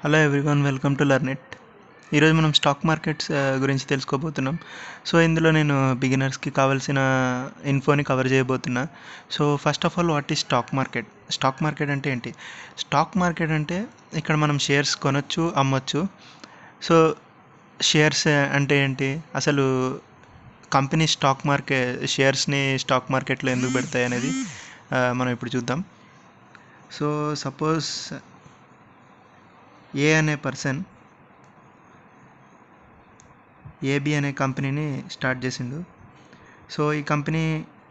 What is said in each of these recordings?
Hello everyone, welcome to Learnit. ఈరోజు మనం stock markets గురించి తెలుసుకోబోతున్నాం. సో ఇందులో నేను బిగినర్స్కి కావాల్సిన ఇన్ఫోని కవర్ చేయబోతున్నా. So first of all, what is stock market? Stock market అంటే ఏంటి? స్టాక్ మార్కెట్ అంటే ఇక్కడ మనం షేర్స్ కొనొచ్చు, అమ్మొచ్చు. సో షేర్స్ అంటే ఏంటి? అసలు కంపెనీ షేర్స్ని స్టాక్ మార్కెట్లో ఎందుకు పెడతాయి అనేది మనం ఇప్పుడు చూద్దాం. సో సపోజ్ ఏ అనే పర్సన్ ఏబి అనే కంపెనీని స్టార్ట్ చేసిండు. సో ఈ కంపెనీ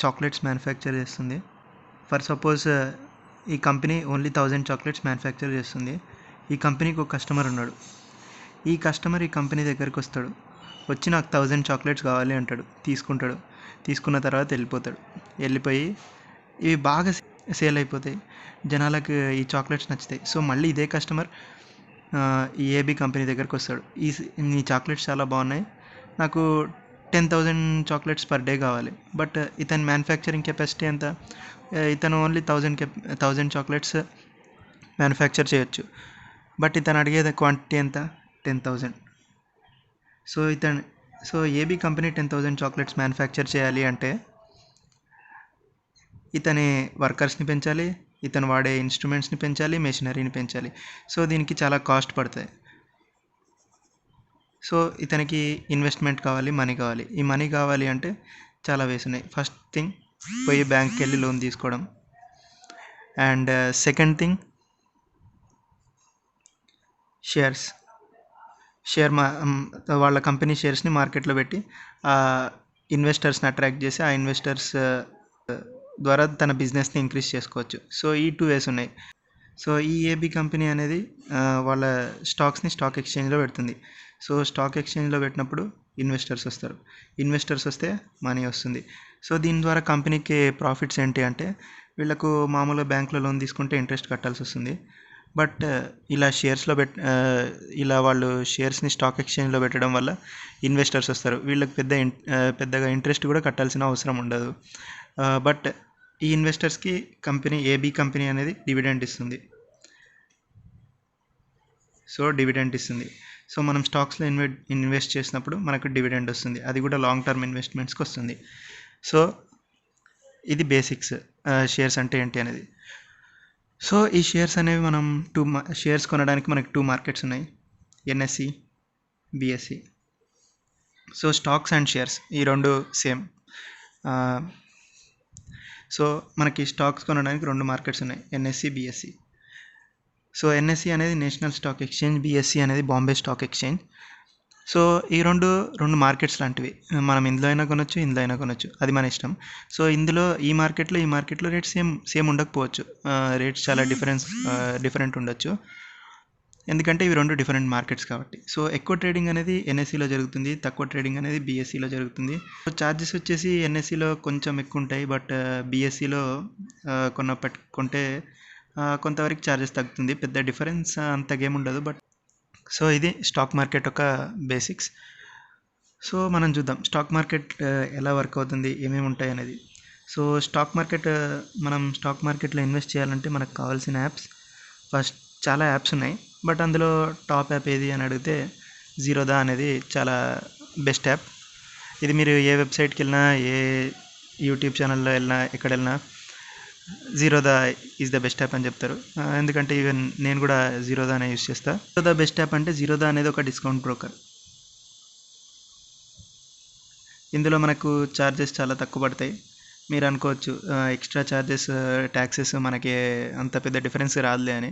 చాక్లెట్స్ మ్యానుఫ్యాక్చర్ చేస్తుంది. ఫర్ సపోజ్ ఈ కంపెనీ ఓన్లీ 1000 చాక్లెట్స్ మ్యానుఫ్యాక్చర్ చేస్తుంది. ఈ కంపెనీకి ఒక కస్టమర్ ఉన్నాడు. ఈ కస్టమర్ ఈ కంపెనీ దగ్గరికి వస్తాడు. వచ్చి నాకు 1000 చాక్లెట్స్ కావాలి అంటాడు. తీసుకుంటాడు. తీసుకున్న తర్వాత వెళ్ళిపోయి ఇవి బాగా సేల్ అయిపోతాయి. జనాలకు ఈ చాక్లెట్స్ నచ్చుతాయి. సో మళ్ళీ ఇదే కస్టమర్ ఈ ఏబీ కంపెనీ దగ్గరికి వస్తాడు. ఈ చాక్లెట్స్ చాలా బాగున్నాయి, నాకు 10,000 చాక్లెట్స్ పర్ డే కావాలి. బట్ ఇతని మ్యానుఫ్యాక్చరింగ్ కెపాసిటీ ఎంత? ఇతను ఓన్లీ 1000 చాక్లెట్స్ మ్యానుఫ్యాక్చర్ చేయొచ్చు. బట్ ఇతను అడిగేది క్వాంటిటీ ఎంత? 10,000. So AB company 10,000 chocolates manufacture చేయాలి అంటే ఇతని వర్కర్స్ని పెంచాలి, ఇతను వాడే ఇన్స్ట్రుమెంట్స్ని పెంచాలి, మెషినరీని పెంచాలి. సో దీనికి చాలా కాస్ట్ పడతాయి. సో ఇతనికి ఇన్వెస్ట్మెంట్ కావాలి, మనీ కావాలి. ఈ మనీ కావాలి అంటే చాలా వేస్ ఉన్నాయి. ఫస్ట్ థింగ్, పోయి బ్యాంక్కి వెళ్ళి లోన్ తీసుకోవడం. అండ్ సెకండ్ థింగ్, వాళ్ళ కంపెనీ షేర్స్ని మార్కెట్లో పెట్టి ఇన్వెస్టర్స్ని అట్రాక్ట్ చేసి ఆ ఇన్వెస్టర్స్ ద్వారా తన బిజినెస్ని ఇంక్రీజ్ చేసుకోవచ్చు. సో ఈ 2 వేస్ ఉన్నాయి. సో ఈ ఏబీ కంపెనీ అనేది వాళ్ళ స్టాక్స్ని స్టాక్ ఎక్స్చేంజ్లో పెడుతుంది. సో స్టాక్ ఎక్స్చేంజ్లో పెట్టినప్పుడు ఇన్వెస్టర్స్ వస్తారు. ఇన్వెస్టర్స్ వస్తే మనీ వస్తుంది. సో దీని ద్వారా కంపెనీకి ప్రాఫిట్స్ ఏంటి అంటే, వీళ్ళకు మామూలుగా బ్యాంకులో లోన్ తీసుకుంటే ఇంట్రెస్ట్ కట్టాల్సి వస్తుంది. బట్ ఇలా వాళ్ళు షేర్స్ని స్టాక్ ఎక్స్చేంజ్లో పెట్టడం వల్ల ఇన్వెస్టర్స్ వస్తారు. వీళ్ళకి పెద్దగా ఇంట్రెస్ట్ కూడా కట్టాల్సిన అవసరం ఉండదు. బట్ ఈ ఇన్వెస్టర్స్కి ఏబీ కంపెనీ అనేది డివిడెండ్ ఇస్తుంది. సో మనం స్టాక్స్లో ఇన్వెస్ట్ చేసినప్పుడు మనకు డివిడెండ్ వస్తుంది. అది కూడా లాంగ్ టర్మ్ ఇన్వెస్ట్మెంట్స్కి వస్తుంది. సో ఇది బేసిక్స్, షేర్స్ అంటే ఏంటి అనేది. సో ఈ షేర్స్ అనేవి మనం షేర్స్ కొనడానికి మనకి 2 మార్కెట్స్ ఉన్నాయి, NSE, BSE. So stocks and shares ఈ రెండు సేమ్. సో మనకి స్టాక్స్ కొనడానికి 2 మార్కెట్స్ ఉన్నాయి, ఎన్ఎస్సి, బిఎస్సి. సో ఎన్ఎస్సి అనేది నేషనల్ స్టాక్ ఎక్స్చేంజ్, బిఎస్సి అనేది బాంబే స్టాక్ ఎక్స్చేంజ్. సో ఈ రెండు మార్కెట్స్ లాంటివి. మనం ఇందులో అయినా కొనొచ్చు, అది మన ఇష్టం. సో ఈ మార్కెట్లో రేట్ సేమ్ ఉండకపోవచ్చు. రేట్స్ చాలా డిఫరెంట్ ఉండొచ్చు, ఎందుకంటే ఇవి 2 డిఫరెంట్ మార్కెట్స్ కాబట్టి. సో ఎక్కువ ట్రేడింగ్ అనేది ఎన్ఎస్సిలో జరుగుతుంది, తక్కువ ట్రేడింగ్ అనేది బిఎస్సిలో జరుగుతుంది. సో ఛార్జెస్ వచ్చేసి ఎన్ఎస్సిలో కొంచెం ఎక్కువ ఉంటాయి, బట్ బిఎస్సిలో కొంటే కొంతవరకు ఛార్జెస్ తగ్గుతుంది. పెద్ద డిఫరెన్స్ అంతగేం ఉండదు. బట్ సో ఇది స్టాక్ మార్కెట్ ఒక బేసిక్స్. సో మనం చూద్దాం స్టాక్ మార్కెట్ ఎలా వర్క్ అవుతుంది, ఏమేమి ఉంటాయి అనేది. సో మనం స్టాక్ మార్కెట్లో ఇన్వెస్ట్ చేయాలంటే మనకు కావాల్సిన యాప్స్, ఫస్ట్ చాలా యాప్స్ ఉన్నాయి. బట్ అందులో టాప్ యాప్ ఏది అని అడిగితే జీరోదా అనేది చాలా బెస్ట్ యాప్. ఇది మీరు ఏ వెబ్సైట్కి వెళ్ళినా, ఏ యూట్యూబ్ ఛానల్లో వెళ్ళినా, ఎక్కడ వెళ్ళినా Zerodha is the best app అని చెప్తారు. ఎందుకంటే ఈవెన్ నేను కూడా జీరోదానే యూజ్ చేస్తాను. జీరోదా బెస్ట్ యాప్ అంటే జీరోదా అనేది ఒక డిస్కౌంట్ బ్రోకర్. ఇందులో మనకు ఛార్జెస్ చాలా తక్కువ పడతాయి. మీరు అనుకోవచ్చు ఎక్స్ట్రా ఛార్జెస్, ట్యాక్సెస్ మనకి అంత పెద్ద డిఫరెన్స్ రాదులే అని.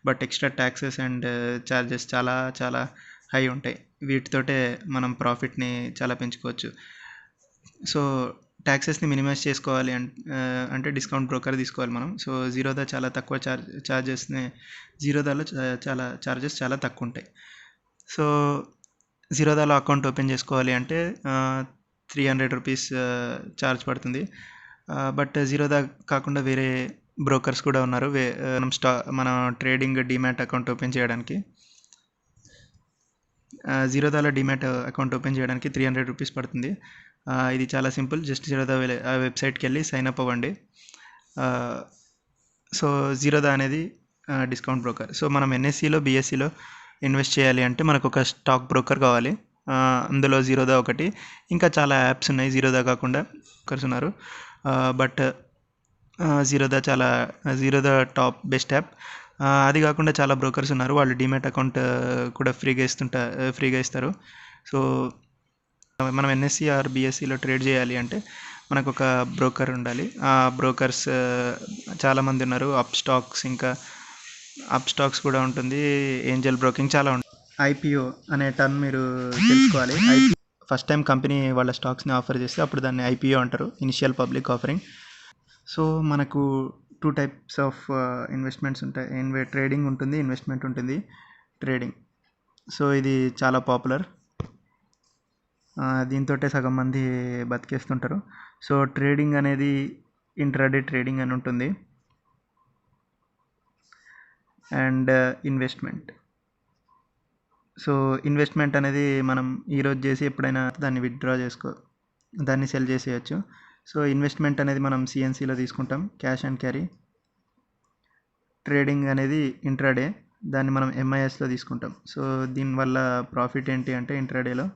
But extra taxes and charges చాలా చాలా హై ఉంటాయి. వీటితోటే మనం ప్రాఫిట్ని చాలా పెంచుకోవచ్చు. సో ట్యాక్సెస్ని మినిమైజ్ చేసుకోవాలి అంటే డిస్కౌంట్ బ్రోకర్ తీసుకోవాలి మనం. సో జీరోదా చాలా తక్కువ జీరోదాలో చాలా ఛార్జెస్ చాలా తక్కువ ఉంటాయి. సో జీరోదాలో అకౌంట్ ఓపెన్ చేసుకోవాలి అంటే 300 రూపీస్ ఛార్జ్ పడుతుంది. బట్ జీరోదా కాకుండా వేరే బ్రోకర్స్ కూడా ఉన్నారు. మన ట్రేడింగ్ డిమాట్ అకౌంట్ ఓపెన్ చేయడానికి, జీరోదాలో డిమాట్ అకౌంట్ ఓపెన్ చేయడానికి 300 రూపీస్ పడుతుంది. ఇది చాలా సింపుల్. జస్ట్ జీరోదా వెబ్సైట్కి వెళ్ళి సైన్ అప్ అవ్వండి. సో జీరోదా అనేది డిస్కౌంట్ బ్రోకర్. సో మనం ఎన్ఎస్సిలో, బిఎస్సిలో ఇన్వెస్ట్ చేయాలి అంటే మనకు ఒక స్టాక్ బ్రోకర్ కావాలి. అందులో జీరోదా ఒకటి, ఇంకా చాలా యాప్స్ ఉన్నాయి జీరోదా కాకుండా, బ్రోకర్స్ ఉన్నారు. But Zerodha top best app. అది కాకుండా చాలా బ్రోకర్స్ ఉన్నారు, వాళ్ళు డిమాట్ అకౌంట్ కూడా ఫ్రీగా ఇస్తారు. సో మనం ఎన్ఎస్సి ఆర్ బిఎస్సిలో ట్రేడ్ చేయాలి అంటే మనకు ఒక బ్రోకర్ ఉండాలి. ఆ బ్రోకర్స్ చాలామంది ఉన్నారు. అప్ స్టాక్స్ కూడా ఉంటుంది, ఏంజల్ బ్రోకింగ్ చాలా ఉంటుంది. ఐపీఓ అనే టర్మ్ మీరు తెలుసుకోవాలి. ఫస్ట్ టైం కంపెనీ వాళ్ళ స్టాక్స్ని ఆఫర్ చేస్తే అప్పుడు దాన్ని ఐపీఓ అంటారు, ఇనిషియల్ పబ్లిక్ ఆఫరింగ్. సో మనకు 2 టైప్స్ ఆఫ్ ఇన్వెస్ట్మెంట్స్ ఉంటాయి, ట్రేడింగ్ ఉంటుంది, ఇన్వెస్ట్మెంట్ ఉంటుంది. ట్రేడింగ్, సో ఇది చాలా పాపులర్, దీంతో సగం మంది బతికేస్తుంటారు. సో ట్రేడింగ్ అనేది ఇంట్రాడే ట్రేడింగ్ అని ఉంటుంది. అండ్ ఇన్వెస్ట్మెంట్, సో ఇన్వెస్ట్మెంట్ అనేది మనం ఈరోజు చేసి ఎప్పుడైనా దాన్ని సెల్ చేసేయచ్చు. సో ఇన్వెస్ట్మెంట్ అనేది మనం సిఎన్సిలో తీసుకుంటాం, క్యాష్ అండ్ క్యారీ. ట్రేడింగ్ అనేది ఇంట్రాడే, దాన్ని మనం ఎంఐఎస్లో తీసుకుంటాం. సో దీనివల్ల ప్రాఫిట్ ఏంటి అంటే ఇంట్రాడేలో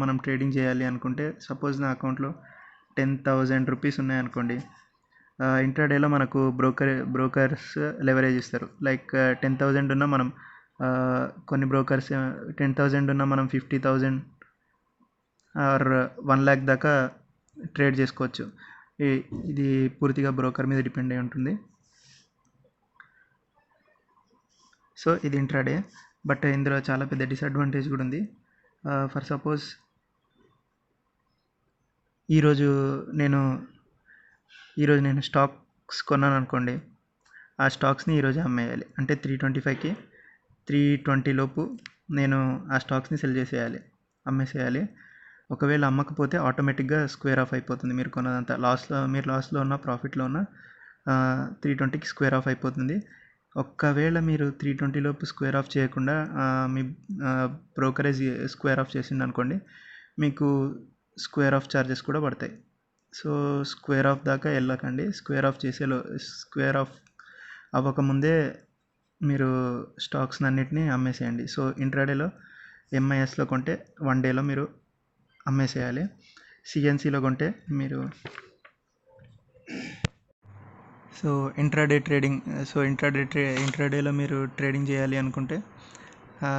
మనం ట్రేడింగ్ చేయాలి అనుకుంటే, సపోజ్ నా అకౌంట్లో 10,000 రూపీస్ ఉన్నాయనుకోండి, ఇంట్రాడేలో మనకు బ్రోకర్స్ లెవరేజ్ ఇస్తారు. లైక్ 10,000 ఉన్నా మనం కొన్ని బ్రోకర్స్ 10,000 ఉన్నా మనం 50,000 ఆర్ 1 lakh దాకా ట్రేడ్ చేసుకోవచ్చు. ఇది పూర్తిగా బ్రోకర్ మీద డిపెండ్ అయి ఉంటుంది. సో ఇది ఇంట్రాడే, బట్ ఇందులో చాలా పెద్ద డిసడ్వాంటేజ్ కూడా ఉంది. ఫర్ సపోజ్ ఈరోజు నేను స్టాక్స్ కొన్నాను అనుకోండి, ఆ స్టాక్స్ని ఈరోజు అమ్మేయాలి. అంటే 325కి 320 లోపు నేను ఆ స్టాక్స్ని అమ్మేసేయాలి. ఒకవేళ అమ్మకపోతే ఆటోమేటిక్గా స్క్వేర్ ఆఫ్ అయిపోతుంది. మీరు కొన్నదంతా లాస్లో ఉన్న ప్రాఫిట్లో ఉన్న 320కి స్క్వేర్ ఆఫ్ అయిపోతుంది. ఒక్కవేళ మీరు 320 లోపు స్క్వేర్ ఆఫ్ చేయకుండా మీ బ్రోకరేజ్ స్క్వేర్ ఆఫ్ చేసింది అనుకోండి, మీకు స్క్వేర్ ఆఫ్ ఛార్జెస్ కూడా పడతాయి. సో స్క్వేర్ ఆఫ్ దాకా వెళ్ళకండి. స్క్వేర్ ఆఫ్ అవ్వకముందే మీరు స్టాక్స్ అన్నిటిని అమ్మేసేయండి. సో ఇంట్రాడేలో ఎంఐఎస్లో కొంటే 1 డేలో మీరు అమ్మేసేయాలి. సిఎన్సిలో కొంటే మీరు ఇంట్రాడేలో మీరు ట్రేడింగ్ చేయాలి అనుకుంటే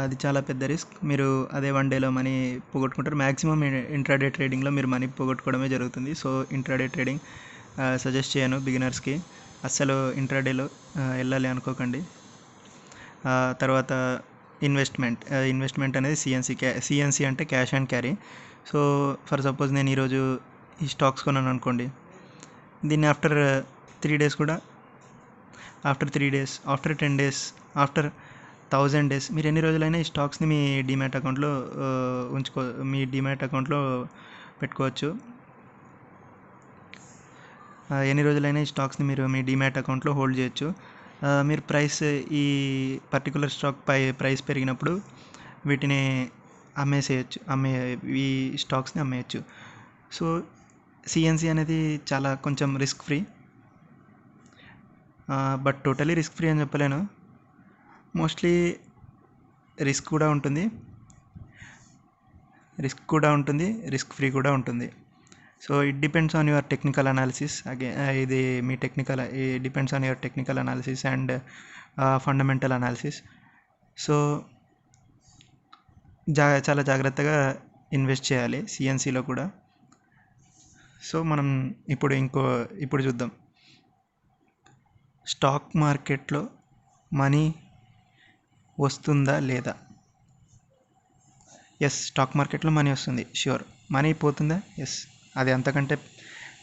అది చాలా పెద్ద రిస్క్. మీరు అదే 1 డేలో మనీ పోగొట్టుకుంటారు. మ్యాక్సిమం ఇంట్రాడే ట్రేడింగ్లో మీరు మనీ పోగొట్టుకోవడమే జరుగుతుంది. సో ఇంట్రాడే ట్రేడింగ్ సజెస్ట్ చేయను బిగినర్స్కి. అస్సలు ఇంట్రాడేలో వెళ్ళాలి అనుకోకండి. తర్వాత ఇన్వెస్ట్మెంట్ అనేది సిఎన్సి అంటే cash and carry. So for suppose నేను ఈరోజు ఈ స్టాక్స్ కొన్నాను అనుకోండి, దీన్ని ఆఫ్టర్ 3 డేస్ కూడా, ఆఫ్టర్ 10 డేస్, ఆఫ్టర్ 1000 డేస్, మీరు ఎన్ని రోజులైనా ఈ స్టాక్స్ని మీ డిమాట్ అకౌంట్లో పెట్టుకోవచ్చు. ఎన్ని రోజులైనా ఈ స్టాక్స్ని మీరు మీ డిమాట్ అకౌంట్లో హోల్డ్ చేయొచ్చు. మీరు ఈ పర్టికులర్ స్టాక్ ప్రైస్ పెరిగినప్పుడు వీటిని ఈ స్టాక్స్ని అమ్మేయచ్చు. సో సిఎన్సి అనేది కొంచెం risk free, but totally risk free అని చెప్పలేను. మోస్ట్లీ రిస్క్ కూడా ఉంటుంది, రిస్క్ ఫ్రీ కూడా ఉంటుంది. So it depends on your technical analysis. Depends on your technical analysis and fundamental analysis. So చాలా జాగ్రత్తగా ఇన్వెస్ట్ చేయాలి సిఎన్సిలో కూడా. సో మనం ఇప్పుడు చూద్దాం, స్టాక్ మార్కెట్లో మనీ వస్తుందా లేదా. ఎస్, స్టాక్ మార్కెట్లో మనీ వస్తుంది, ష్యూర్. మనీ పోతుందా? ఎస్, అది అంతకంటే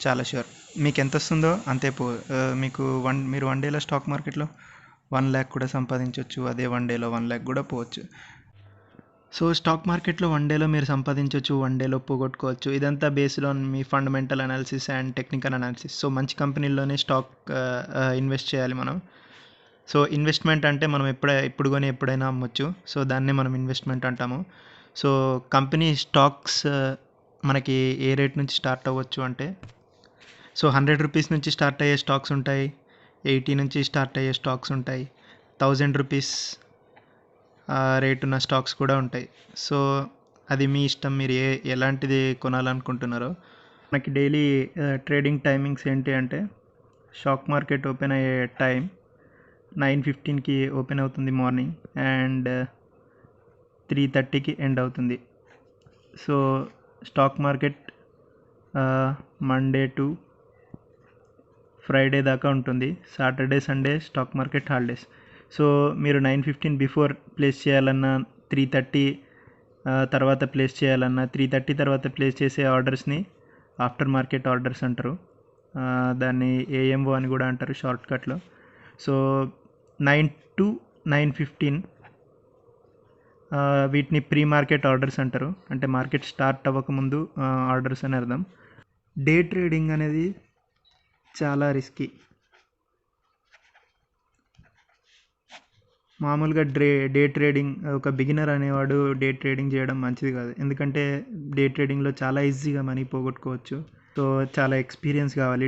చాలా ష్యూర్. మీకు ఎంత వస్తుందో అంతే మీరు 1 డేలో స్టాక్ మార్కెట్లో 1 lakh కూడా సంపాదించవచ్చు, అదే 1 డేలో 1 lakh కూడా పోవచ్చు. సో స్టాక్ మార్కెట్లో 1 డేలో మీరు సంపాదించవచ్చు, 1 డేలో పోగొట్టుకోవచ్చు. ఇదంతా based on me fundamental analysis and technical analysis. So మంచి కంపెనీల్లోనే స్టాక్ ఇన్వెస్ట్ చేయాలి మనం. సో ఇన్వెస్ట్మెంట్ అంటే మనం ఇప్పుడు కొని ఎప్పుడైనా అమ్మొచ్చు. సో దాన్నే మనం ఇన్వెస్ట్మెంట్ అంటాము. సో కంపెనీ స్టాక్స్ మనకి ఏ రేట్ నుంచి స్టార్ట్ అవ్వచ్చు అంటే, సో 100 రూపీస్ నుంచి స్టార్ట్ అయ్యే స్టాక్స్ ఉంటాయి, 80 నుంచి స్టార్ట్ అయ్యే స్టాక్స్ ఉంటాయి, రూపీస్ రేట్ ఉన్న స్టాక్స్ కూడా ఉంటాయి. సో అది మీ ఇష్టం, మీరు ఎలాంటిది కొనాలనుకుంటున్నారో. మనకి డైలీ ట్రేడింగ్ టైమింగ్స్ ఏంటి అంటే, స్టాక్ మార్కెట్ ఓపెన్ అయ్యే టైం 9:15కి ఓపెన్ అవుతుంది మార్నింగ్, అండ్ 3:30కి ఎండ్ అవుతుంది. So stock market Monday to Friday దాకా ఉంటుంది. Saturday Sunday stock market holidays. So మీరు 9:15 బిఫోర్ ప్లేస్ చేయాలన్నా, 3:30 తర్వాత ప్లేస్ చేయాలన్నా, 3:30 తర్వాత ప్లేస్ చేసే ఆర్డర్స్ని ఆఫ్టర్ మార్కెట్ ఆర్డర్స్ అంటారు. దాన్ని ఏఎంఓ అని కూడా అంటారు షార్ట్కట్లో. సో 9 to 9:15 వీటిని ప్రీ మార్కెట్ ఆర్డర్స్ అంటారు. అంటే మార్కెట్ స్టార్ట్ అవ్వకముందు ఆర్డర్స్ అని అర్థం. డే ట్రేడింగ్ అనేది చాలా రిస్కీ. మామూలుగా డే ట్రేడింగ్ ఒక బిగినర్ అనేవాడు డే ట్రేడింగ్ చేయడం మంచిది కాదు. ఎందుకంటే డే ట్రేడింగ్లో చాలా ఈజీగా మనీ పోగొట్టుకోవచ్చు. సో చాలా ఎక్స్పీరియన్స్ కావాలి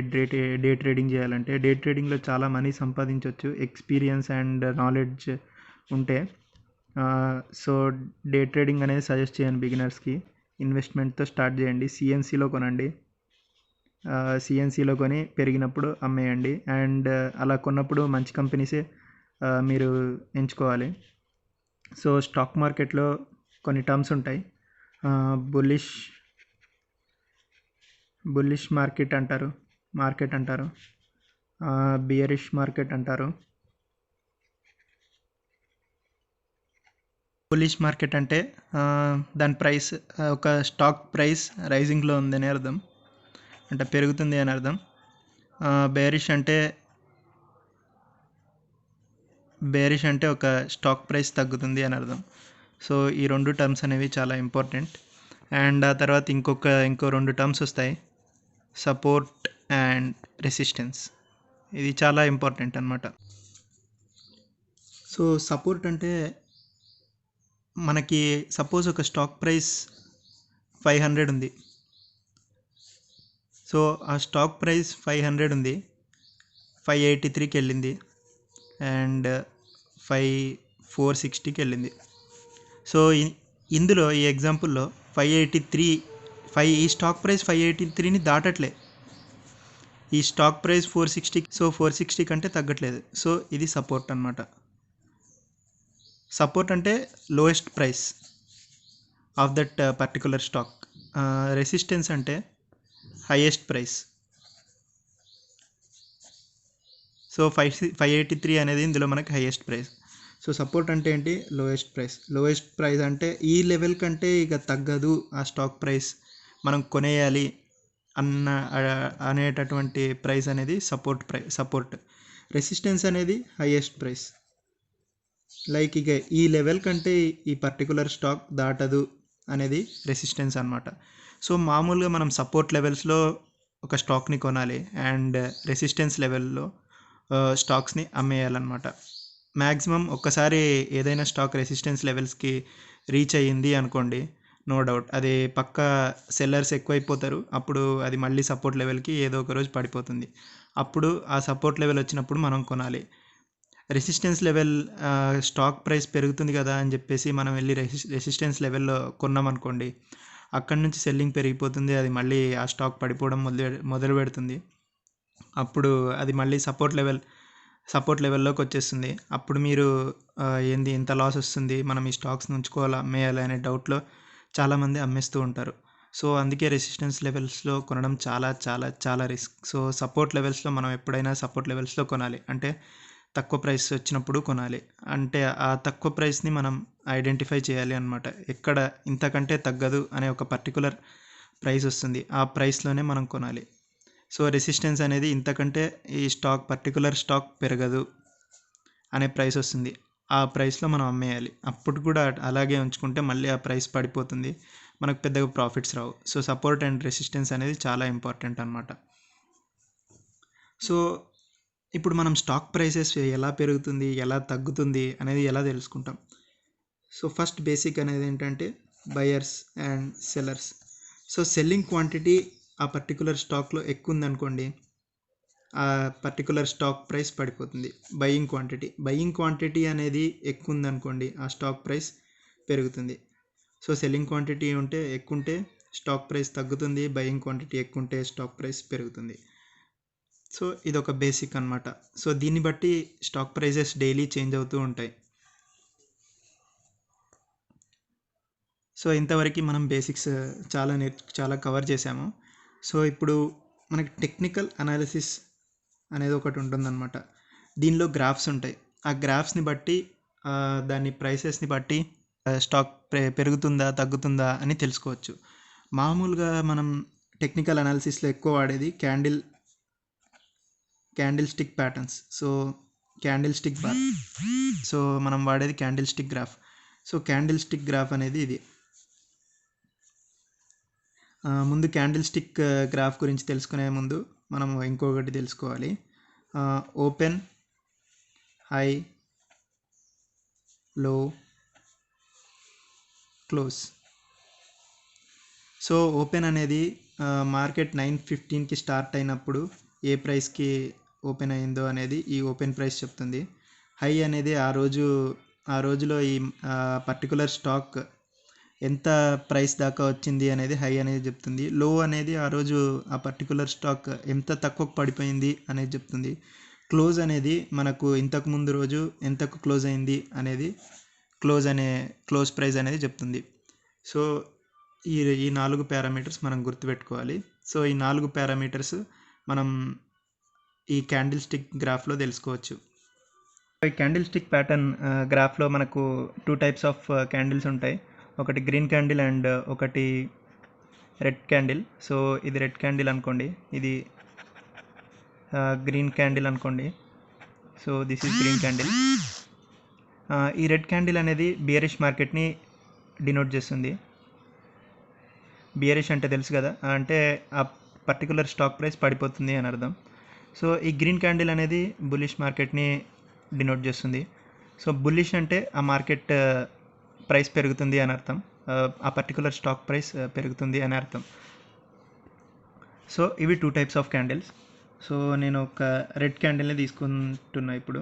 డే ట్రేడింగ్ చేయాలంటే. డే ట్రేడింగ్లో చాలా మనీ సంపాదించవచ్చు ఎక్స్పీరియన్స్ అండ్ నాలెడ్జ్ ఉంటే. సో డే ట్రేడింగ్ అనేది సజెస్ట్ చేయను బిగినర్స్కి. ఇన్వెస్ట్మెంట్తో స్టార్ట్ చేయండి. సిఎన్సిలో కొనండి. సిఎన్సిలో కొని పెరిగినప్పుడు అమ్మేయండి. అండ్ అలా కొన్నప్పుడు మంచి కంపెనీసే మీరు ఎంచుకోవాలి. సో స్టాక్ మార్కెట్లో కొన్ని టర్మ్స్ ఉంటాయి. బుల్లిష్ మార్కెట్ అంటారు, బియరిష్ మార్కెట్ అంటారు. బుల్లిష్ మార్కెట్ అంటే దాని ప్రైస్, ఒక స్టాక్ ప్రైస్ రైజింగ్లో ఉందని అర్థం, అంటే పెరుగుతుంది అని అర్థం. బేరిష్ అంటే ఒక స్టాక్ ప్రైస్ తగ్గుతుంది అని అర్థం. సో ఈ రెండు టర్మ్స్ అనేవి చాలా ఇంపార్టెంట్. అండ్ ఆ తర్వాత ఇంకో రెండు టర్మ్స్ వస్తాయి, సపోర్ట్ అండ్ రెసిస్టెన్స్. ఇది చాలా ఇంపార్టెంట్ అనమాట. సో సపోర్ట్ అంటే, మనకి సపోజ్ ఒక స్టాక్ ప్రైస్ 500 ఉంది. సో ఆ స్టాక్ ప్రైస్ 500 ఉంది, 583కి వెళ్ళింది, అండ్ 460కి వెళ్ళింది. సో ఇందులో ఈ ఎగ్జాంపుల్లో 583 ఈ స్టాక్ ప్రైస్ 583ని దాటట్లే. ఈ స్టాక్ ప్రైస్ 460, సో 460 కంటే తగ్గట్లేదు. సో ఇది సపోర్ట్ అనమాట. సపోర్ట్ అంటే lowest price of that particular stock. Resistance అంటే హైయెస్ట్ ప్రైస్. సో 583 అనేది ఇందులో మనకి హైయెస్ట్ ప్రైస్. సో సపోర్ట్ అంటే ఏంటి? లోయెస్ట్ ప్రైస్ అంటే ఈ లెవెల్ కంటే ఇక తగ్గదు ఆ స్టాక్ ప్రైస్, మనం కొనేయాలి అనేటటువంటి ప్రైస్ అనేది సపోర్ట్. రెసిస్టెన్స్ అనేది హైయెస్ట్ ప్రైస్. లైక్ ఇక ఈ లెవెల్ కంటే ఈ పర్టికులర్ స్టాక్ దాటదు అనేది రెసిస్టెన్స్ అనమాట. సో మామూలుగా మనం సపోర్ట్ లెవెల్స్లో ఒక స్టాక్ని కొనాలి, అండ్ రెసిస్టెన్స్ లెవెల్లో స్టాక్స్ని అమ్మేయాలన్నమాట. మ్యాక్సిమం ఒక్కసారి ఏదైనా స్టాక్ రెసిస్టెన్స్ లెవెల్స్కి రీచ్ అయ్యింది అనుకోండి, నో డౌట్ అది పక్కా సెల్లర్స్ ఎక్కువైపోతారు. అప్పుడు అది మళ్ళీ సపోర్ట్ లెవెల్కి ఏదో ఒక రోజు పడిపోతుంది. అప్పుడు ఆ సపోర్ట్ లెవెల్ వచ్చినప్పుడు మనం కొనాలి. రెసిస్టెన్స్ లెవెల్, స్టాక్ ప్రైస్ పెరుగుతుంది కదా అని చెప్పేసి మనం వెళ్ళి రెసిస్టెన్స్ లెవెల్లో కొన్నామనుకోండి, అక్కడి నుంచి సెల్లింగ్ పెరిగిపోతుంది, అది మళ్ళీ ఆ స్టాక్ పడిపోవడం మొదలు పెడుతుంది. అప్పుడు అది మళ్ళీ సపోర్ట్ లెవెల్లోకి వచ్చేస్తుంది. అప్పుడు మీరు ఏంది ఇంత లాస్ వస్తుంది, మనం ఈ స్టాక్స్ని ఉంచుకోవాలా అమ్మేయాలి అనే డౌట్లో చాలామంది అమ్మేస్తూ ఉంటారు. సో అందుకే రెసిస్టెన్స్ లెవెల్స్లో కొనడం చాలా చాలా చాలా రిస్క్. సో సపోర్ట్ లెవెల్స్లో మనం ఎప్పుడైనా సపోర్ట్ లెవెల్స్లో కొనాలి, అంటే తక్కువ ప్రైస్ వచ్చినప్పుడు కొనాలి. అంటే ఆ తక్కువ ప్రైస్ని మనం ఐడెంటిఫై చేయాలి అనమాట. ఎక్కడ ఇంతకంటే తగ్గదు అనే ఒక పర్టికులర్ ప్రైస్ వస్తుంది, ఆ ప్రైస్లోనే మనం కొనాలి. సో రెసిస్టెన్స్ అనేది ఇంతకంటే ఈ పర్టికులర్ స్టాక్ పెరగదు అనే ప్రైస్ వస్తుంది, ఆ ప్రైస్లో మనం అమ్మేయాలి. అప్పుడు కూడా అలాగే ఉంచుకుంటే మళ్ళీ ఆ ప్రైస్ పడిపోతుంది, మనకు పెద్దగా profits Rao. So support and resistance అనేది చాలా ఇంపార్టెంట్ అనమాట. సో ఇప్పుడు మనం స్టాక్ ప్రైసెస్ ఎలా పెరుగుతుంది, ఎలా తగ్గుతుంది అనేది ఎలా తెలుసుకుంటాం? సో ఫస్ట్ బేసిక్ అనేది ఏంటంటే buyers and sellers. So selling quantity ఆ పర్టికులర్ స్టాక్లో ఎక్కువ ఉందనుకోండి, ఆ పర్టికులర్ స్టాక్ ప్రైస్ పడిపోతుంది. బయింగ్ క్వాంటిటీ అనేది ఎక్కువ ఉందనుకోండి, ఆ స్టాక్ ప్రైస్ పెరుగుతుంది. సో సెల్లింగ్ క్వాంటిటీ ఎక్కువ ఉంటే స్టాక్ ప్రైస్ తగ్గుతుంది, బయింగ్ క్వాంటిటీ ఎక్కువ ఉంటే స్టాక్ ప్రైస్ పెరుగుతుంది. సో ఇదొక బేసిక్ అనమాట. సో దీన్ని బట్టి స్టాక్ ప్రైజెస్ డైలీ చేంజ్ అవుతూ ఉంటాయి. సో ఇంతవరకు మనం బేసిక్స్ చాలా కవర్ చేసాము. సో ఇప్పుడు మనకి టెక్నికల్ అనాలిసిస్ అనేది ఒకటి ఉంటుందన్నమాట. దీనిలో గ్రాఫ్స్ ఉంటాయి. ఆ గ్రాఫ్స్ని బట్టి దాని ప్రైసెస్ని బట్టి స్టాక్ పెరుగుతుందా తగ్గుతుందా అని తెలుసుకోవచ్చు. మామూలుగా మనం టెక్నికల్ అనాలిసిస్లో ఎక్కువ వాడేది candle stick patterns. So candle stick bar. So మనం వాడేది candle stick graph. So candle stick graph అనేది ఇది. ముందు క్యాండిల్ స్టిక్ గ్రాఫ్ గురించి తెలుసుకునే ముందు మనం ఇంకొకటి తెలుసుకోవాలి. ఓపెన్, హై, లో, క్లోజ్. సో ఓపెన్ అనేది మార్కెట్ 9:15కి స్టార్ట్ అయినప్పుడు ఏ ప్రైస్కి ఓపెన్ అయిందో అనేది ఈ ఓపెన్ ప్రైస్ చెప్తుంది. హై అనేది ఆ రోజులో ఈ పర్టికులర్ స్టాక్ ఎంత ప్రైస్ దాకా వచ్చింది అనేది హై అనేది చెప్తుంది. లో అనేది ఆ రోజు ఆ పర్టికులర్ స్టాక్ ఎంత తక్కువ పడిపోయింది అనేది చెప్తుంది. క్లోజ్ అనేది మనకు ఇంతకుముందు రోజు ఎంతకు క్లోజ్ అయింది అనేది క్లోజ్ ప్రైస్ అనేది చెప్తుంది. సో ఈ 4 పారామీటర్స్ మనం గుర్తుపెట్టుకోవాలి. సో ఈ 4 పారామీటర్స్ మనం ఈ క్యాండిల్ స్టిక్ గ్రాఫ్లో తెలుసుకోవచ్చు. ఈ క్యాండిల్ స్టిక్ ప్యాటర్న్ గ్రాఫ్లో మనకు 2 టైప్స్ ఆఫ్ క్యాండిల్స్ ఉంటాయి. ఒకటి గ్రీన్ క్యాండిల్ అండ్ ఒకటి రెడ్ క్యాండిల్. సో ఇది రెడ్ క్యాండిల్ అనుకోండి, ఇది గ్రీన్ క్యాండిల్ అనుకోండి. So this is green candle. ఈ రెడ్ క్యాండిల్ అనేది బియరిష్ మార్కెట్ని డినోట్ చేస్తుంది. బియరిష్ అంటే తెలుసు కదా, అంటే ఆ పర్టికులర్ స్టాక్ ప్రైస్ పడిపోతుంది అని అర్థం. సో ఈ గ్రీన్ క్యాండిల్ అనేది బుల్లిష్ మార్కెట్ని డినోట్ చేస్తుంది. సో బుల్లిష్ అంటే ఆ మార్కెట్ ప్రైస్ పెరుగుతుంది అని అర్థం, ఆ పర్టికులర్ స్టాక్ ప్రైస్ పెరుగుతుంది అని అర్థం. సో ఇవి 2 టైప్స్ ఆఫ్ క్యాండిల్స్. సో నేను ఒక రెడ్ క్యాండిల్ని తీసుకుంటున్నా ఇప్పుడు.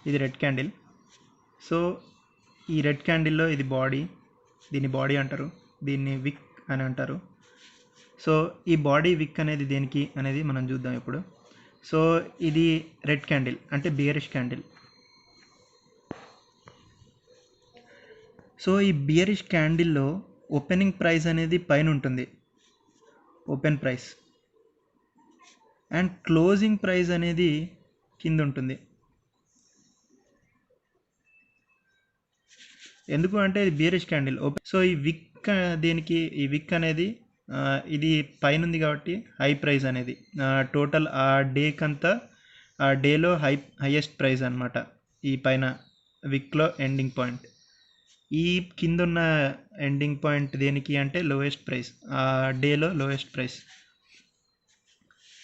ఇది రెడ్ క్యాండిల్. సో ఈ రెడ్ క్యాండిల్లో ఇది బాడీ, దీన్ని బాడీ అంటారు, దీన్ని విక్ అని అంటారు. సో ఈ బాడీ విక్ అనేది దేనికి అనేది మనం చూద్దాం ఇప్పుడు. సో ఇది రెడ్ క్యాండిల్ అంటే బియరిష్ క్యాండిల్. సో ఈ బియరిష్ క్యాండిల్లో ఓపెనింగ్ ప్రైస్ అనేది పైన ఉంటుంది, open price, and closing price అనేది కింద ఉంటుంది. ఎందుకు అంటే ఇది బియరిష్ క్యాండిల్. సో ఈ విక్ దేనికి, ఈ విక్ అనేది ఇది పైన ఉంది కాబట్టి హై ప్రైస్ అనేది టోటల్ ఆ డేకంతా ఆ డేలో హైయెస్ట్ ప్రైస్ అనమాట. ఈ పైన విక్లో ఎండింగ్ పాయింట్. ఈ కింద ఉన్న ఎండింగ్ పాయింట్ దేనికి అంటే లోయెస్ట్ ప్రైస్, ఆ డేలో లోయెస్ట్ ప్రైస్.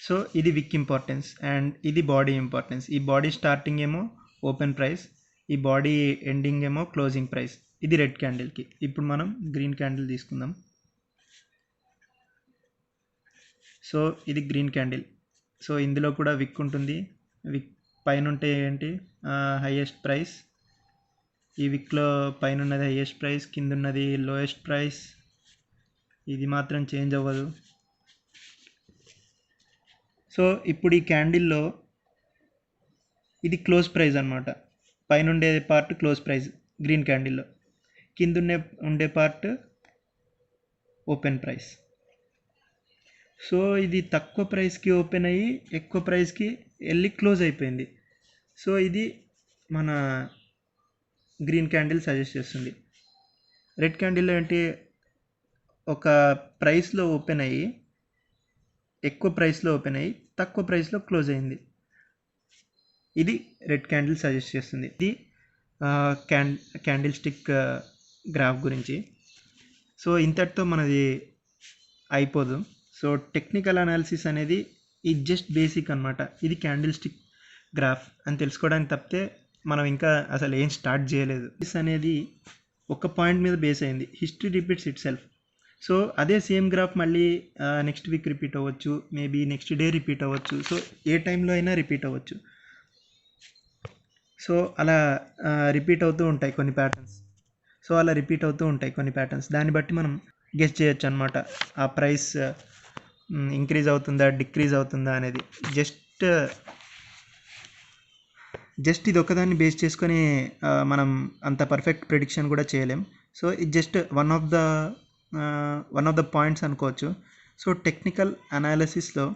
సో ఇది విక్ ఇంపార్టెన్స్ అండ్ ఇది బాడీ ఇంపార్టెన్స్. ఈ బాడీ స్టార్టింగ్ ఏమో ఓపెన్ ప్రైస్, ఈ బాడీ ఎండింగ్ ఏమో క్లోజింగ్ ప్రైస్. ఇది రెడ్ క్యాండిల్కి. ఇప్పుడు మనం గ్రీన్ క్యాండిల్ తీసుకుందాం. సో ఇది గ్రీన్ క్యాండిల్. సో ఇందులో కూడా విక్ ఉంటుంది. విక్ పైన ఉంటే ఏంటి హైయెస్ట్ ప్రైస్, ఈ విక్లో పైన ఉన్నది హైయెస్ట్ ప్రైస్, కింద ఉన్నది లోయెస్ట్ ప్రైస్. ఇది మాత్రం చేంజ్ అవ్వదు. సో ఇప్పుడు ఈ క్యాండిల్లో ఇది క్లోజ్ ప్రైస్ అనమాట. పైన ఉండే పార్ట్ క్లోజ్ ప్రైస్ గ్రీన్ క్యాండిల్లో, కింద ఉండే పార్ట్ ఓపెన్ ప్రైస్. సో ఇది తక్కువ ప్రైస్కి ఓపెన్ అయ్యి ఎక్కువ ప్రైస్కి వెళ్ళి క్లోజ్ అయిపోయింది. సో ఇది మన గ్రీన్ క్యాండిల్ సజెస్ట్ చేస్తుంది. రెడ్ క్యాండిల్లో ఏంటి, ఒక ప్రైస్లో ఓపెన్ అయ్యి ఎక్కువ ప్రైస్లో ఓపెన్ అయ్యి తక్కువ ప్రైస్లో క్లోజ్ అయింది. ఇది రెడ్ క్యాండిల్ సజెస్ట్ చేస్తుంది. ఇది క్యాండిల్ స్టిక్ గ్రాఫ్ గురించి. సో ఇంతటితో మనది అయిపోదు. సో టెక్నికల్ అనాలిసిస్ అనేది ఇది జస్ట్ బేసిక్ అనమాట. ఇది క్యాండిల్ స్టిక్ గ్రాఫ్ అని తెలుసుకోవడానికి తప్పితే మనం ఇంకా అసలు ఏం స్టార్ట్ చేయలేదు. దిస్ అనేది ఒక పాయింట్ మీద బేస్ అయింది, history repeats it self. So అదే సేమ్ గ్రాఫ్ మళ్ళీ నెక్స్ట్ వీక్ రిపీట్ అవ్వచ్చు, మేబీ నెక్స్ట్ డే రిపీట్ అవ్వచ్చు. సో ఏ టైంలో అయినా రిపీట్ అవ్వచ్చు. సో అలా రిపీట్ అవుతూ ఉంటాయి కొన్ని ప్యాటర్న్స్. సో అలా రిపీట్ అవుతూ ఉంటాయి కొన్ని ప్యాటర్న్స్. దాన్ని బట్టి మనం గెస్ చేయొచ్చు అనమాట ఆ ప్రైస్ ఇంక్రీజ్ అవుతుందా డిక్రీజ్ అవుతుందా అనేది. జస్ట్ ఇది ఒకదాన్ని బేస్ చేసుకొని మనం అంత పర్ఫెక్ట్ ప్రిడిక్షన్ కూడా చేయలేం. సో ఇది just one of the points అనుకోవచ్చు. సో టెక్నికల్ అనాలిసిస్లో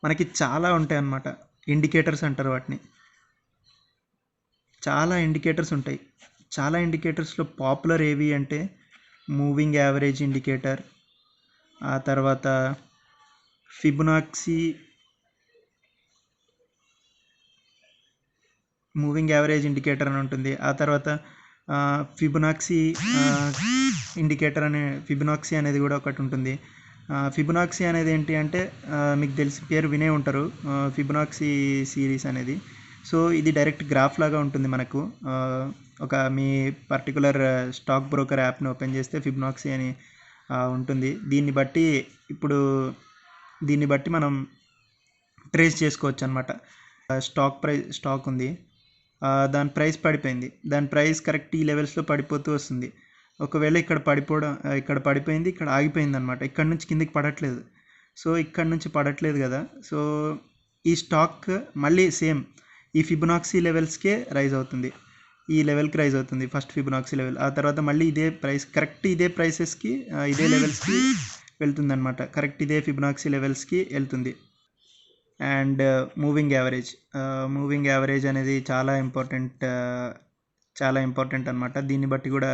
మనకి చాలా ఉంటాయి అన్నమాట. ఇండికేటర్స్ అంటారు వాటిని. చాలా ఇండికేటర్స్ ఉంటాయి. చాలా ఇండికేటర్స్లో పాపులర్ ఏవి అంటే మూవింగ్ యావరేజ్ ఇండికేటర్, ఆ తర్వాత ఫిబొనాక్సీ మూవింగ్ యావరేజ్ ఇండికేటర్ అని ఉంటుంది. ఆ తర్వాత ఫిబొనాక్సీ ఇండికేటర్ అనే ఫిబొనాక్సీ అనేది కూడా ఒకటి ఉంటుంది. ఫిబొనాక్సీ అనేది ఏంటి అంటే మీకు తెలిసి పేరు వినే ఉంటారు, ఫిబొనాక్సీ సిరీస్ అనేది. సో ఇది డైరెక్ట్ గ్రాఫ్ లాగా ఉంటుంది మనకు. ఒక మీ పర్టికులర్ స్టాక్ బ్రోకర్ యాప్ని ఓపెన్ చేస్తే ఫిబొనాక్సీ అని ఉంటుంది. దీన్ని బట్టి మనం ట్రేస్ చేసుకోవచ్చు అనమాట. స్టాక్ ఉంది, దాని ప్రైస్ పడిపోయింది, దాని ప్రైస్ కరెక్ట్ ఈ లెవెల్స్లో పడిపోతూ వస్తుంది. ఒకవేళ ఇక్కడ పడిపోయింది, ఇక్కడ ఆగిపోయింది అనమాట. ఇక్కడ నుంచి కిందికి పడట్లేదు. సో ఇక్కడ నుంచి పడట్లేదు కదా. సో ఈ స్టాక్ మళ్ళీ సేమ్ ఈ ఫిబొనాక్సీ లెవెల్స్కే రైజ్ అవుతుంది, ఈ లెవెల్కి రైజ్ అవుతుంది ఫస్ట్ ఫిబొనాక్సీ లెవెల్. ఆ తర్వాత మళ్ళీ ఇదే ప్రైస్ కరెక్ట్ ఇదే ప్రైసెస్కి ఇదే లెవెల్స్కి వెళ్తుంది అనమాట. కరెక్ట్ ఇదే ఫిబొనాక్సీ లెవెల్స్కి వెళ్తుంది. అండ్ మూవింగ్ యావరేజ్ అనేది చాలా ఇంపార్టెంట్ అనమాట. దీన్ని బట్టి కూడా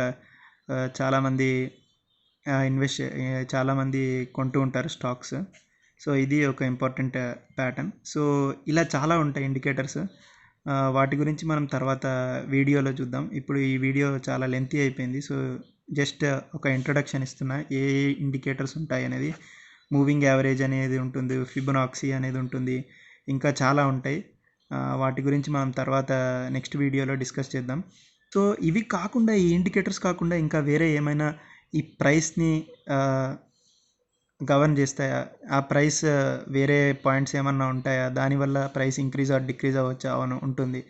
చాలామంది కొంటూ ఉంటారు స్టాక్స్. సో ఇది ఒక ఇంపార్టెంట్ ప్యాటర్న్. సో ఇలా చాలా ఉంటాయి ఇండికేటర్స్. వాటి గురించి మనం తర్వాత వీడియోలో చూద్దాం. ఇప్పుడు ఈ వీడియో చాలా లెంతీ అయిపోయింది. సో జస్ట్ ఒక ఇంట్రొడక్షన్ ఇస్తున్నా, ఏ ఇండికేటర్స్ ఉంటాయి అనేది. మూవింగ్ యావరేజ్ అనేది ఉంటుంది, ఫిబొనాక్సీ అనేది ఉంటుంది, ఇంకా చాలా ఉంటాయి. వాటి గురించి మనం తర్వాత నెక్స్ట్ వీడియోలో డిస్కస్ చేద్దాం. సో ఇవి కాకుండా, ఈ ఇండికేటర్స్ కాకుండా ఇంకా వేరే ఏమైనా ఈ ప్రైస్ని గవర్న్ చేస్తాయా? ఆ ప్రైస్ వేరే పాయింట్స్ ఏమన్నా ఉంటాయా? దానివల్ల ప్రైస్ ఇంక్రీజ్ ఆర్ డిక్రీజ్ అవ్వచ్చా? అవును, ఉంటుంది.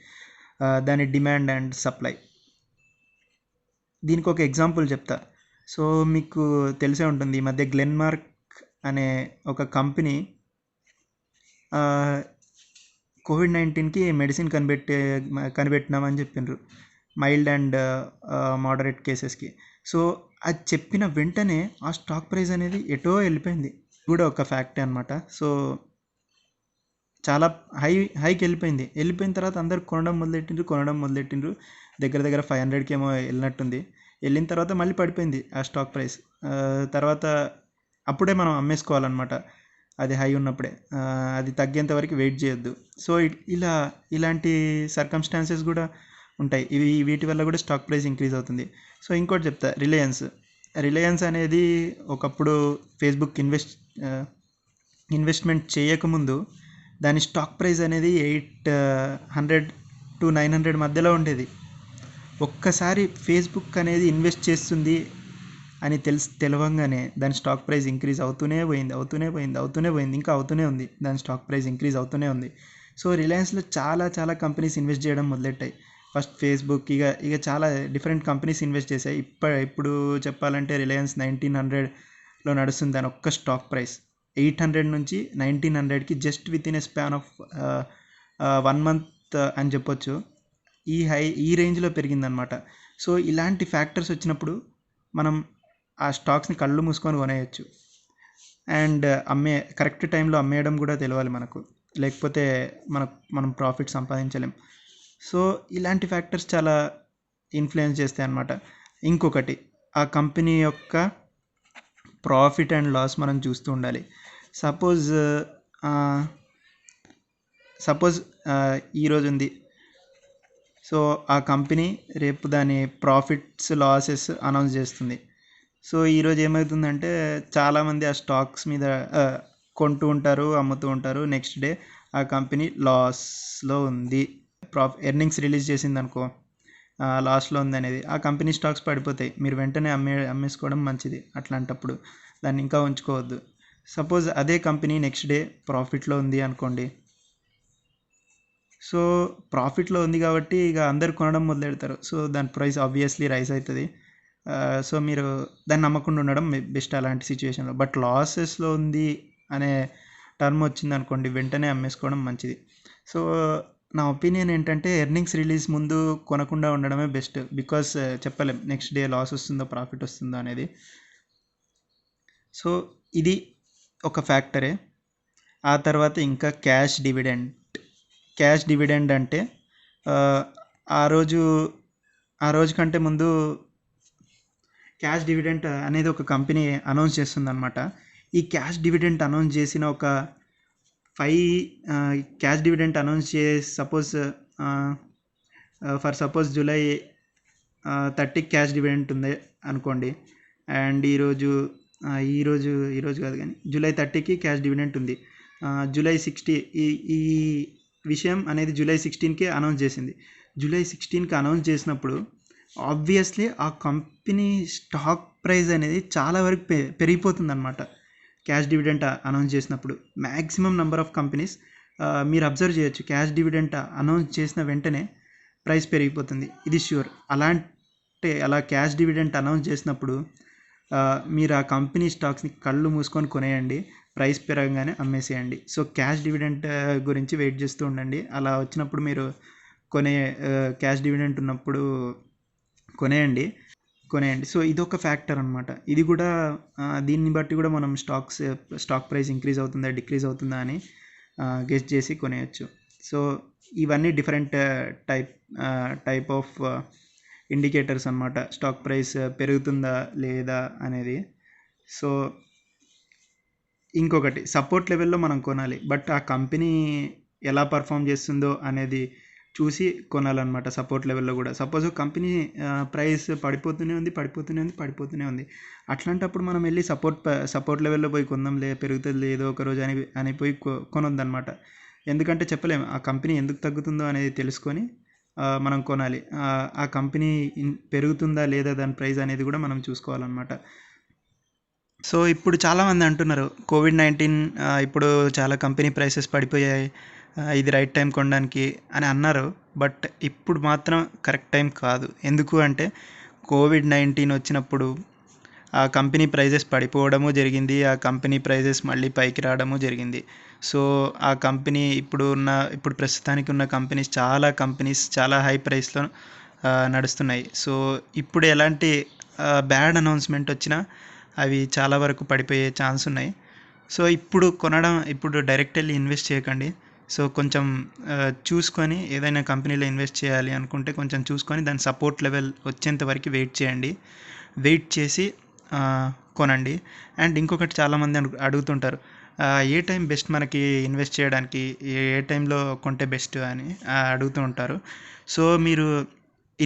దాని డిమాండ్ అండ్ సప్లై. దీనికి ఒక ఎగ్జాంపుల్ చెప్తా. సో మీకు తెలిసే ఉంటుంది, ఈ మధ్య గ్లెన్మార్క్ అనే ఒక కంపెనీ COVID-19కి మెడిసిన్ కనిపెట్టినామని చెప్పిండ్రు, మైల్డ్ అండ్ మోడరేట్ కేసెస్కి. సో అది చెప్పిన వెంటనే ఆ స్టాక్ ప్రైస్ అనేది ఎటో వెళ్ళిపోయింది. కూడా ఒక ఫ్యాక్టే అనమాట. సో చాలా హైకి వెళ్ళిపోయిన తర్వాత అందరు కొనడం మొదలెట్టిండ్రు. దగ్గర 500కి ఏమో వెళ్ళినట్టుంది. వెళ్ళిన తర్వాత మళ్ళీ పడిపోయింది ఆ స్టాక్ ప్రైస్. తర్వాత అప్పుడే మనం అమ్మేసుకోవాలన్నమాట, అది హై ఉన్నప్పుడే. అది తగ్గేంత వరకు వెయిట్ చేయొద్దు. సో ఇలాంటి సర్కమ్స్టాన్సెస్ కూడా ఉంటాయి. వీటి వల్ల కూడా స్టాక్ ప్రైస్ ఇంక్రీజ్ అవుతుంది. సో ఇంకోటి చెప్తా, రిలయన్స్ అనేది ఒకప్పుడు ఫేస్బుక్ ఇన్వెస్ట్మెంట్ చేయకముందు దాని స్టాక్ ప్రైస్ అనేది 800 to 900 మధ్యలో ఉండేది. ఒక్కసారి ఫేస్బుక్ అనేది ఇన్వెస్ట్ చేస్తుంది అని తెలవంగానే దాని స్టాక్ ప్రైస్ ఇంక్రీజ్ అవుతూనే పోయింది, ఇంకా అవుతూనే ఉంది. దాని స్టాక్ ప్రైస్ ఇంక్రీజ్ అవుతూనే ఉంది. సో రిలయన్స్లో చాలా కంపెనీస్ ఇన్వెస్ట్ చేయడం మొదలెట్టాయి. ఫస్ట్ ఫేస్బుక్, ఇక చాలా డిఫరెంట్ కంపెనీస్ ఇన్వెస్ట్ చేశాయి. ఇప్పుడు చెప్పాలంటే రిలయన్స్ 1900లో నడుస్తుంది దాని ఒక్క స్టాక్ ప్రైస్. 800 నుంచి 1900కి just within a span of 1 month అని చెప్పొచ్చు. ఈ రేంజ్లో పెరిగిందనమాట. సో ఇలాంటి ఫ్యాక్టర్స్ వచ్చినప్పుడు మనం ఆ స్టాక్స్ని కళ్ళు మూసుకొని కొనేయచ్చు. అండ్ కరెక్ట్ టైంలో అమ్మేయడం కూడా తెలియాలి మనకు, లేకపోతే మనం ప్రాఫిట్ సంపాదించలేం. సో ఇలాంటి ఫ్యాక్టర్స్ చాలా ఇన్ఫ్లుయెన్స్ చేస్తాయి అన్నమాట. ఇంకొకటి, ఆ కంపెనీ యొక్క ప్రాఫిట్ అండ్ లాస్ మనం చూస్తూ ఉండాలి. సపోజ్ ఈరోజు ఉంది. సో ఆ కంపెనీ రేపు దాని ప్రాఫిట్స్ లాసెస్ అనౌన్స్ చేస్తుంది. సో ఈరోజు ఏమవుతుందంటే చాలామంది ఆ స్టాక్స్ మీద కొంటూ ఉంటారు, అమ్ముతూ ఉంటారు. నెక్స్ట్ డే ఆ కంపెనీ లాస్లో ఉంది, ఎర్నింగ్స్ రిలీజ్ చేసింది అనుకో, లాస్లో ఉందనేది, ఆ కంపెనీ స్టాక్స్ పడిపోతాయి. మీరు వెంటనే అమ్మేసుకోవడం మంచిది. అట్లాంటప్పుడు దాన్ని ఇంకా ఉంచుకోవద్దు. సపోజ్ అదే కంపెనీ నెక్స్ట్ డే ప్రాఫిట్లో ఉంది అనుకోండి. సో ప్రాఫిట్లో ఉంది కాబట్టి ఇక అందరు కొనడం మొదలెడతారు. సో దాని ప్రైస్ ఆబ్వియస్లీ రైజ్ అవుతుంది. సో మీరు దాన్ని నమ్మకుండా ఉండడం బెస్ట్ అలాంటి సిచ్యువేషన్లో. బట్ లాసెస్లో ఉంది అనే టర్మ్ వచ్చింది అనుకోండి, వెంటనే అమ్మేసుకోవడం మంచిది. సో నా ఒపీనియన్ ఏంటంటే ఎర్నింగ్స్ రిలీజ్ ముందు కొనకుండా ఉండడమే బెస్ట్. బికాస్ చెప్పలేం నెక్స్ట్ డే లాస్ వస్తుందో ప్రాఫిట్ వస్తుందో అనేది. సో ఇది ఒక ఫ్యాక్టరే. ఆ తర్వాత ఇంకా క్యాష్ డివిడెండ్ అంటే ఆ రోజు కంటే ముందు క్యాష్ డివిడెంట్ అనేది ఒక కంపెనీ అనౌన్స్ చేస్తుందన్నమాట. ఈ క్యాష్ డివిడెంట్ అనౌన్స్ చేసిన ఒక 5 క్యాష్ డివిడెంట్ అనౌన్స్ చేసి సపోజ్ జూలై 30 క్యాష్ డివిడెంట్ ఉంది అనుకోండి. అండ్ ఈరోజు కాదు కానీ జూలై 30కి క్యాష్ డివిడెంట్ ఉంది. జూలై 60 ఈ విషయం అనేది జూలై 16కి అనౌన్స్ చేసింది. జూలై 16కి అనౌన్స్ చేసినప్పుడు ఆబ్వియస్లీ ఆ కంపెనీ స్టాక్ ప్రైస్ అనేది చాలా వరకు పెరిగిపోతుంది అనమాట. క్యాష్ డివిడెంట్ అనౌన్స్ చేసినప్పుడు మ్యాక్సిమం నెంబర్ ఆఫ్ కంపెనీస్ మీరు అబ్జర్వ్ చేయొచ్చు, క్యాష్ డివిడెంట్ అనౌన్స్ చేసిన వెంటనే ప్రైస్ పెరిగిపోతుంది. ఇది ష్యూర్. అలా క్యాష్ డివిడెంట్ అనౌన్స్ చేసినప్పుడు మీరు ఆ కంపెనీ స్టాక్స్ని కళ్ళు మూసుకొని కొనేయండి, ప్రైస్ పెరగగానే అమ్మేసేయండి. సో క్యాష్ డివిడెంట్ గురించి వెయిట్ చేస్తూ ఉండండి. అలా వచ్చినప్పుడు మీరు క్యాష్ డివిడెంట్ ఉన్నప్పుడు కొనేయండి. సో ఇదొక ఫ్యాక్టర్ అనమాట. ఇది కూడా దీన్ని బట్టి కూడా మనం స్టాక్ ప్రైస్ ఇంక్రీజ్ అవుతుందా డిక్రీజ్ అవుతుందా అని గెస్ చేసి కొనేయచ్చు. సో ఇవన్నీ డిఫరెంట్ టైప్ ఆఫ్ ఇండికేటర్స్ అనమాట, స్టాక్ ప్రైస్ పెరుగుతుందా లేదా అనేది. సో ఇంకొకటి సపోర్ట్ లెవెల్లో మనం కొనాలి, బట్ ఆ కంపెనీ ఎలా పర్ఫామ్ చేస్తుందో అనేది చూసి కొనాలన్నమాట. సపోర్ట్ లెవెల్లో కూడా సపోజ్ కంపెనీ ప్రైస్ పడిపోతూనే ఉంది. అట్లాంటప్పుడు మనం వెళ్ళి సపోర్ట్ లెవెల్లో పోయి కొందాంలే, పెరుగుతుంది ఏదో ఒక రోజు అని పోయి కొనొద్దన్నమాట. ఎందుకంటే చెప్పలేము ఆ కంపెనీ ఎందుకు తగ్గుతుందో అనేది తెలుసుకొని మనం కొనాలి. ఆ కంపెనీ పెరుగుతుందా లేదా దాని ప్రైస్ అనేది కూడా మనం చూసుకోవాలన్నమాట. సో ఇప్పుడు చాలామంది అంటున్నారు COVID-19 ఇప్పుడు చాలా కంపెనీ ప్రైసెస్ పడిపోయాయి, ఇది రైట్ టైం కొనడానికి అని అన్నారు. బట్ ఇప్పుడు మాత్రం కరెక్ట్ టైం కాదు. ఎందుకు అంటే COVID-19 వచ్చినప్పుడు ఆ కంపెనీ ప్రైజెస్ పడిపోవడము జరిగింది, ఆ కంపెనీ ప్రైజెస్ మళ్ళీ పైకి రావడము జరిగింది. సో ఆ కంపెనీ ఇప్పుడు ప్రస్తుతానికి ఉన్న కంపెనీస్ చాలా హై ప్రైస్లో నడుస్తున్నాయి. సో ఇప్పుడు ఎలాంటి బ్యాడ్ అనౌన్స్మెంట్ వచ్చినా అవి చాలా వరకు పడిపోయే ఛాన్స్ ఉన్నాయి. సో ఇప్పుడు డైరెక్ట్ వెళ్ళి ఇన్వెస్ట్ చేయకండి. సో కొంచెం చూసుకొని ఏదైనా కంపెనీలో ఇన్వెస్ట్ చేయాలి అనుకుంటే కొంచెం చూసుకొని దాని సపోర్ట్ లెవెల్ వచ్చేంత వరకు వెయిట్ చేసి కొనండి. అండ్ ఇంకొకటి చాలామంది అడుగుతుంటారు ఏ టైం బెస్ట్ మనకి ఇన్వెస్ట్ చేయడానికి, ఏ టైంలో కొంటే బెస్ట్ అని అడుగుతూ ఉంటారు. సో మీరు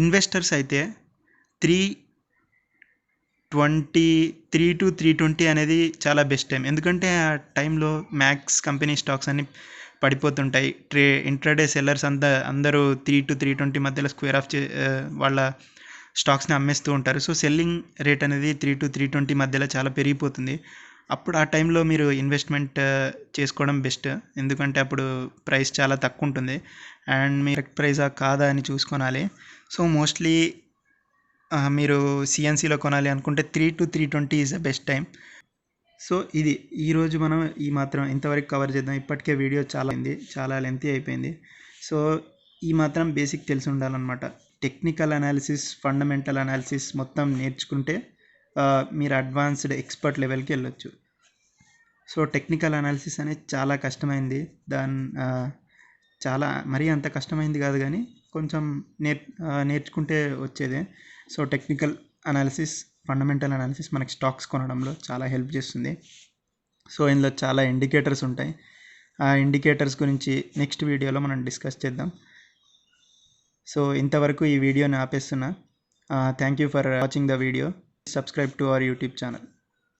ఇన్వెస్టర్స్ అయితే 3 to 320 అనేది చాలా బెస్ట్ టైం. ఎందుకంటే ఆ టైంలో మ్యాక్స్ కంపెనీ స్టాక్స్ అన్ని పడిపోతుంటాయి. ఇంట్రాడే సెల్లర్స్ అందరూ 3 to 320 మధ్యలో స్క్వేర్ ఆఫ్ వాళ్ళ స్టాక్స్ని అమ్మేస్తూ ఉంటారు. సో సెల్లింగ్ రేట్ అనేది 3 to 320 మధ్యలో చాలా పెరిగిపోతుంది. అప్పుడు ఆ టైంలో మీరు ఇన్వెస్ట్మెంట్ చేసుకోవడం బెస్ట్. ఎందుకంటే అప్పుడు ప్రైస్ చాలా తక్కువ ఉంటుంది అండ్ మీ కరెక్ట్ ప్రైజా కాదా అని చూసుకోవాలి. సో మోస్ట్లీ మీరు సిఎన్సీలో కొనాలి అనుకుంటే 3 to 320 is the best time. So ఇది ఈరోజు మనం ఇంతవరకు కవర్ చేద్దాం. ఇప్పటికే వీడియో చాలా లెంతీ అయిపోయింది. సో ఈ మాత్రం బేసిక్ తెలిసి ఉండాలన్నమాట. టెక్నికల్ అనాలిసిస్, ఫండమెంటల్ అనాలిసిస్ మొత్తం నేర్చుకుంటే మీరు అడ్వాన్స్డ్ ఎక్స్పర్ట్ లెవెల్కి వెళ్ళొచ్చు. సో టెక్నికల్ అనాలిసిస్ అనేది చాలా కష్టమైంది. చాలా మరీ అంత కష్టమైంది కాదు కానీ కొంచెం నేర్చుకుంటే వచ్చేదే. So technical analysis, fundamental analysis మనకి స్టాక్స్ కొనడంలో చాలా హెల్ప్ చేస్తుంది. సో ఇందులో చాలా ఇండికేటర్స్ ఉంటాయి. ఆ ఇండికేటర్స్ గురించి నెక్స్ట్ వీడియోలో మనం డిస్కస్ చేద్దాం. సో ఇంతవరకు ఈ వీడియోని ఆపేస్తున్నా. Thank you for watching the video. Subscribe to our YouTube channel.